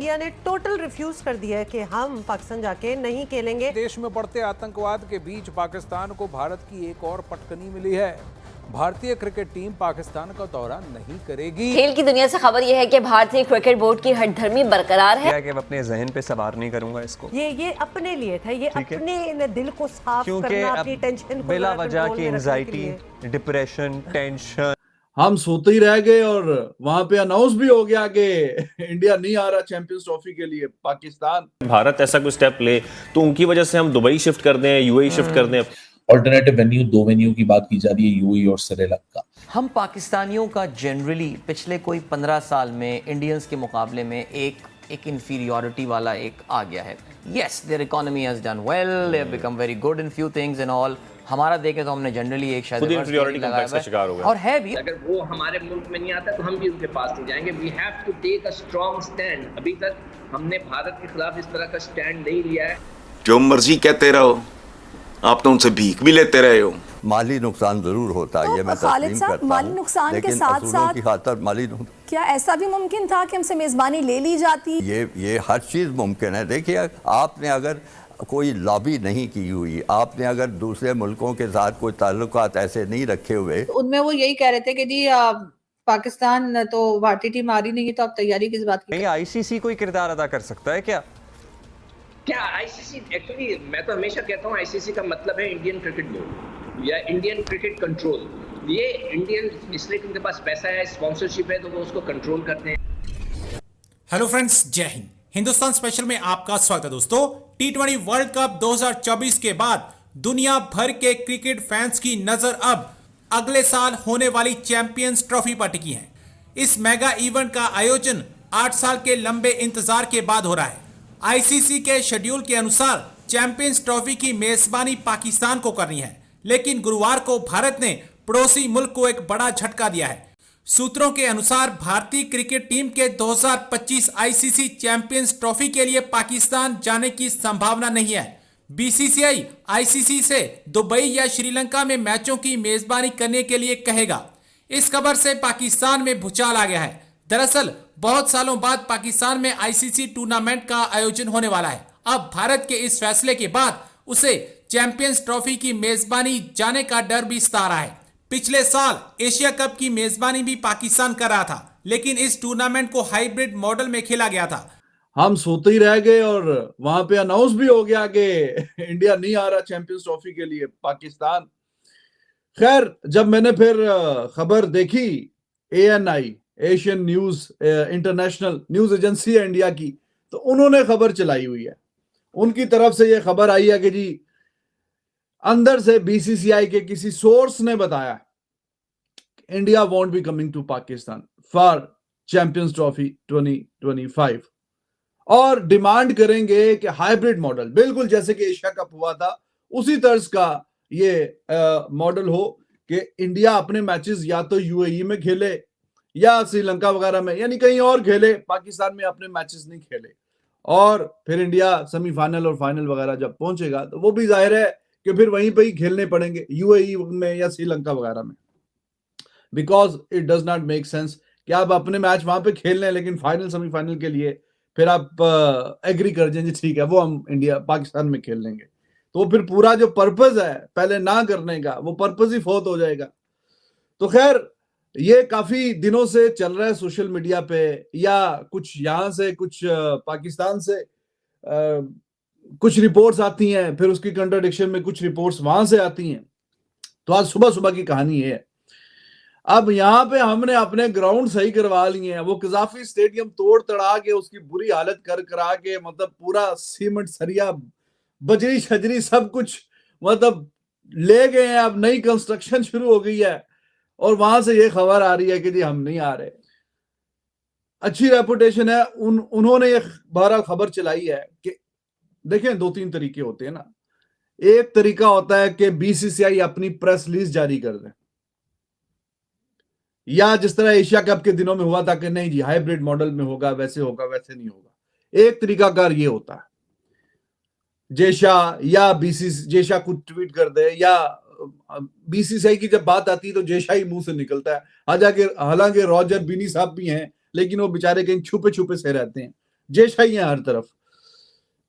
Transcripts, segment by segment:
India ने total refuse कर दिया है कि हम पाकिस्तान जाके नहीं खेलेंगे। देश में बढ़ते आतंकवाद के बीच पाकिस्तान को भारत की एक और पटकनी मिली है। भारतीय क्रिकेट टीम पाकिस्तान का दौरा नहीं करेगी। खेल की दुनिया से खबर यह है कि भारतीय क्रिकेट बोर्ड की हठधर्मी बरकरार है। कि अपने जहन पे सवार नहीं करूंगा इसको। ये अपने लिए था, ये अपने दिल को साफ करना, अपनी टेंशन को बिला वजह की एंजाइटी, डिप्रेशन, टेंशन। हम सोते ही रह गए और वहां पे अनाउंस भी हो गया कि इंडिया नहीं आ रहा चैंपियंस ट्रॉफी के लिए। पाकिस्तान भारत ऐसा कोई स्टेप ले तो उनकी वजह से हम दुबई शिफ्ट कर दें, यूएई शिफ्ट कर दें। ऑल्टरनेटिव वेन्यू, 2 वेन्यू की बात की जा रही है, यूएई और श्रीलंका। हम पाकिस्तानियों का जनरली पिछले कोई 15 साल में इंडियंस के मुकाबले में एक इंफीरियॉरिटी वाला एक आ गया है। Yes, there economy has done well, they have become very good in few things and all. हमारा देखें तो हमने जनरली एक शायद इंफीरियॉरिटी कॉम्प्लेक्स का शिकार हो गए और है भी। अगर वो हमारे मुल्क में नहीं आता तो हम भी उनके पास नहीं जाएंगे। We have to take a strong stand. अभी तक हमने भारत के खिलाफ इस तरह का स्टैंड नहीं लिया है। जो मर्जी कहते रहो, आप तो उनसे भीख भी लेते रहे हो। माली नुकसान जरूर होता है, तो ये मैं तस्लीम करता हूं। माली नुकसान के लेकिन साथ असूलों की खातिर माली क्या ऐसा भी मुमकिन था कि हमसे मेजबानी ले ली जाती? ये हर चीज मुमकिन है। देखिए, आपने अगर कोई लॉबी नहीं की हुई, आपने अगर दूसरे मुल्कों के साथ कोई ताल्लुकात ऐसे नहीं रखे हुए, उनमें वो यही कह रहे थे कि जी पाकिस्तान तो भारतीय टीम आ रही नहीं है तो अब तैयारी किस बात की? आईसीसी कोई किरदार अदा कर सकता है क्या आईसीसी? एक्चुअली मैं तो हमेशा कहता हूँ आईसीसी का मतलब है इंडियन क्रिकेट बोर्ड या इंडियन क्रिकेट कंट्रोल। ये इंडियन, इसलिए उनके पास पैसा है, स्पॉन्सरशिप है, तो वो उसको कंट्रोल करते हैं। हेलो फ्रेंड्स, जय हिंद। हिंदुस्तान स्पेशल में आपका स्वागत है दोस्तों। टी20 वर्ल्ड कप 2024 के बाद दुनिया भर के क्रिकेट फैंस की नजर अब अगले साल होने वाली चैंपियंस ट्रॉफी पर टिकी है। इस मेगा इवेंट का आयोजन 8 साल के लंबे इंतजार के बाद हो रहा है। आईसीसी के शेड्यूल के अनुसार चैंपियंस ट्रॉफी की मेजबानी पाकिस्तान को करनी है, लेकिन गुरुवार को भारत ने पड़ोसी मुल्क को एक बड़ा झटका दिया है। सूत्रों के अनुसार भारतीय क्रिकेट टीम के 2025 आईसीसी चैंपियंस ट्रॉफी के लिए पाकिस्तान जाने की संभावना नहीं है। बीसीसीआई आईसीसी से दुबई या श्रीलंका में मैचों की मेजबानी करने के लिए कहेगा। इस खबर से पाकिस्तान में भूचाल आ गया है। दरअसल बहुत सालों बाद पाकिस्तान में आईसीसी टूर्नामेंट का आयोजन होने वाला है। अब भारत के इस फैसले के बाद उसे चैंपियंस ट्रॉफी की मेजबानी जाने का डर भी सता रहा है। पिछले साल एशिया कप की मेजबानी भी पाकिस्तान कर रहा था, लेकिन इस टूर्नामेंट को हाइब्रिड मॉडल में खेला गया था। हम सोते ही रह गए और वहां पे अनाउंस भी हो गया कि इंडिया नहीं आ रहा चैंपियंस ट्रॉफी के लिए। पाकिस्तान, खैर, जब मैंने फिर खबर देखी, ANI, Asian news international news agency है इंडिया की, तो उन्होंने खबर चलाई हुई है। उनकी तरफ से यह खबर आई है कि जी अंदर से बीसीसीआई के किसी सोर्स ने बताया India won't be coming to Pakistan for champions trophy 2025 और डिमांड करेंगे कि हाइब्रिड मॉडल, बिल्कुल जैसे कि एशिया कप हुआ था उसी तर्ज का ये मॉडल हो कि इंडिया अपने मैचेस या तो यूएई में खेले या श्रीलंका वगैरह में, यानी कहीं और खेले, पाकिस्तान में अपने मैचेस नहीं खेले। और फिर इंडिया सेमीफाइनल और फाइनल वगैरह जब पहुंचेगा तो वो भी जाहिर है कि फिर वहीं पे ही खेलने पड़ेंगे, यूएई में या श्रीलंका वगैरह में, because it does not make sense कि आप अपने मैच वहां पे खेल लें लेकिन फाइनल सेमीफाइनल के लिए फिर आप एग्री कर जाएंगे, ठीक है वो हम इंडिया पाकिस्तान में खेल लेंगे, तो फिर पूरा जो पर्पस है पहले ना करने का, वो पर्पस ही फौत हो जाएगा। तो खैर, ये काफी दिनों से चल रहा है सोशल मीडिया पे, या कुछ यहाँ से कुछ पाकिस्तान से कुछ रिपोर्ट्स आती हैं, फिर उसकी कंट्राडिक्शन में कुछ रिपोर्ट्स वहां से आती हैं। तो आज सुबह सुबह की कहानी है। अब यहाँ पे हमने अपने ग्राउंड सही करवा लिए हैं, वो कजाफी स्टेडियम तोड़ तड़ा के उसकी बुरी हालत कर करा के, मतलब पूरा सीमेंट सरिया बजरी छजरी सब कुछ मतलब ले गए हैं। अब नई कंस्ट्रक्शन शुरू हो गई है और वहां से ये खबर आ रही है कि जी हम नहीं आ रहे। अच्छी रेपुटेशन है, उन्होंने ये बहरहाल खबर चलाई है कि देखें 2-3 तरीके होते हैं ना। एक तरीका होता है कि बीसीसीआई अपनी प्रेस रिलीज जारी कर दे, या जिस तरह एशिया कप के दिनों में हुआ था कि नहीं जी हाइब्रिड मॉडल में होगा, वैसे होगा वैसे नहीं होगा। एक तरीका कार ये होता है जेशा या जेशा कुछ ट्वीट कर दे, या बीसीसीआई की जब बात आती है तो जेशा ही मुंह से निकलता है। हालांकि रॉजर बिनी साहब भी हैं लेकिन वो बेचारे कहीं छुपे छुपे से रहते हैं, जय शाही है हर तरफ।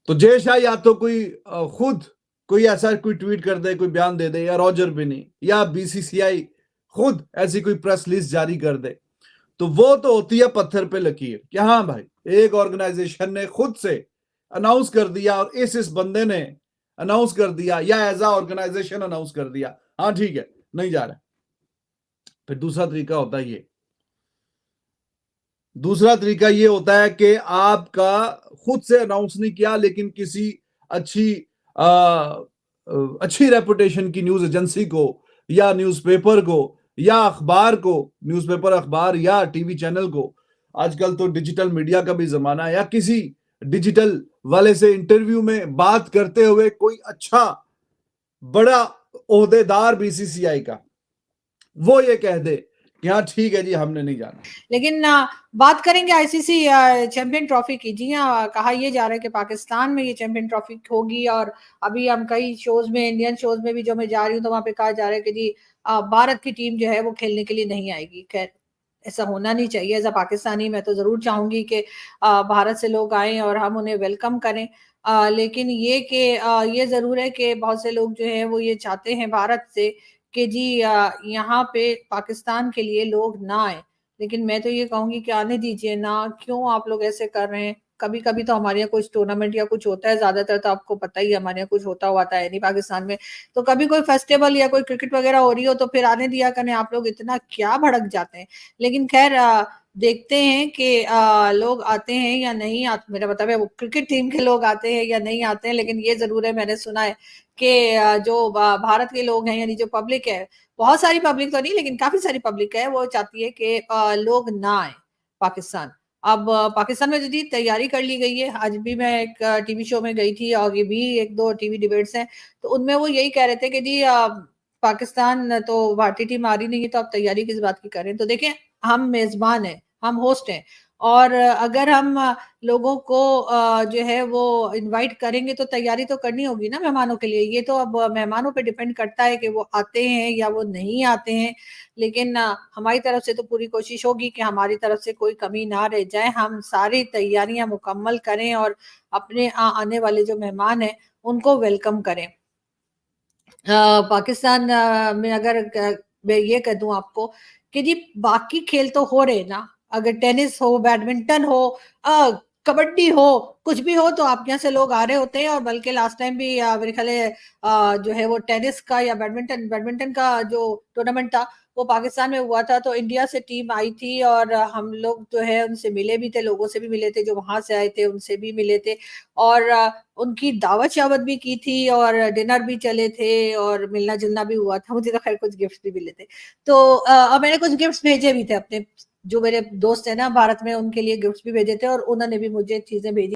तो जय शाह या तो कोई खुद कोई ऐसा कोई ट्वीट कर दे, कोई बयान दे दे, या रॉजर बिनी या बीसीसीआई खुद ऐसी कोई प्रेस लिस्ट जारी कर दे, तो वो तो होती है पत्थर पे लकीर कि हाँ भाई एक ऑर्गेनाइजेशन ने खुद से अनाउंस कर दिया और इस बंदे ने अनाउंस कर दिया या एज आ ऑर्गेनाइजेशन अनाउंस कर दिया, हाँ ठीक है नहीं जा रहा। फिर दूसरा तरीका होता है ये, दूसरा तरीका ये होता है कि आपका खुद से अनाउंस नहीं किया लेकिन किसी अच्छी रेपुटेशन की न्यूज एजेंसी को या न्यूज़पेपर को या अखबार को, न्यूज़पेपर अखबार या टीवी चैनल को, आजकल तो डिजिटल मीडिया का भी जमाना है, या किसी डिजिटल वाले से इंटरव्यू में बात करते हुए कोई अच्छा बड़ा ओहदेदार बीसीसीआई का वो ये कह दे कि हाँ ठीक है जी हमने नहीं जाना। लेकिन बात करेंगे आईसीसी चैंपियन ट्रॉफी की। जी हाँ, कहा यह जा रहा है कि पाकिस्तान में ये चैंपियन ट्रॉफी होगी, और अभी हम कई शोज में, इंडियन शोज में भी जो मैं जा रही हूँ तो वहां पे कहा जा रहा है कि जी भारत की टीम जो है वो खेलने के लिए नहीं आएगी। खैर ऐसा होना नहीं चाहिए। एज अ पाकिस्तानी मैं तो जरूर चाहूंगी कि भारत से लोग आए और हम उन्हें वेलकम करें, लेकिन ये कि ये जरूर है कि बहुत से लोग जो है वो ये चाहते हैं भारत से कि जी यहाँ पे पाकिस्तान के लिए लोग ना आए। लेकिन मैं तो ये कहूंगी कि आने दीजिए ना, क्यों आप लोग ऐसे कर रहे हैं। कभी कभी तो हमारे यहाँ कुछ टूर्नामेंट या कुछ होता है, ज्यादातर तो आपको पता ही है हमारे यहाँ कुछ होता हुआ था नहीं पाकिस्तान में, तो कभी कोई फेस्टिवल या कोई क्रिकेट वगैरह हो रही हो तो फिर आने दिया करें। आप लोग इतना क्या भड़क जाते हैं। लेकिन खैर देखते हैं कि लोग आते हैं या नहीं आते। मेरा मतलब है वो क्रिकेट टीम के लोग आते हैं या नहीं आते हैं, लेकिन ये जरूर है, मैंने सुना है कि जो भारत के लोग हैं यानी जो पब्लिक है, बहुत सारी पब्लिक तो नहीं लेकिन काफी सारी पब्लिक है, वो चाहती है कि लोग ना आए पाकिस्तान। अब पाकिस्तान में यदि तैयारी कर ली गई है, आज भी मैं एक टीवी शो में गई थी और ये भी एक दो टीवी डिबेट्स हैं, तो उनमें वो यही कह रहे थे कि जी पाकिस्तान तो भारतीय टीम आ रही नहीं है तो आप तैयारी किस बात की करें। तो देखें, हम मेजबान हैं, हम होस्ट हैं, और अगर हम लोगों को जो है वो इनवाइट करेंगे तो तैयारी तो करनी होगी ना मेहमानों के लिए। ये तो अब मेहमानों पे डिपेंड करता है कि वो आते हैं या वो नहीं आते हैं। लेकिन हमारी तरफ से तो पूरी कोशिश होगी कि हमारी तरफ से कोई कमी ना रह जाए, हम सारी तैयारियां मुकम्मल करें और अपने आने वाले जो मेहमान हैं उनको वेलकम करें। पाकिस्तान में अगर मैं ये कह दूं आपको कि जी बाकी खेल तो हो रहे ना, अगर टेनिस हो, बैडमिंटन हो, कबड्डी हो, कुछ भी हो, तो आप यहाँ से लोग आ रहे होते हैं। और बल्कि लास्ट टाइम भी मेरे ख्याल जो है वो टेनिस का या बैडमिंटन का जो टूर्नामेंट था वो पाकिस्तान में हुआ था, तो इंडिया से टीम आई थी और हम लोग जो है उनसे मिले भी थे, लोगों से भी मिले थे जो वहां से आए थे, उनसे भी मिले थे और उनकी दावत शावत भी की थी और डिनर भी चले थे और मिलना जुलना भी हुआ था। मुझे तो खैर कुछ गिफ्ट भी मिले थे, तो और मैंने कुछ गिफ्ट भेजे भी थे अपने जो मेरे दोस्त है ना भारत में, उनके लिए गिफ्ट भी भेजे थे और उन्होंने भी मुझे चीजें भेजी।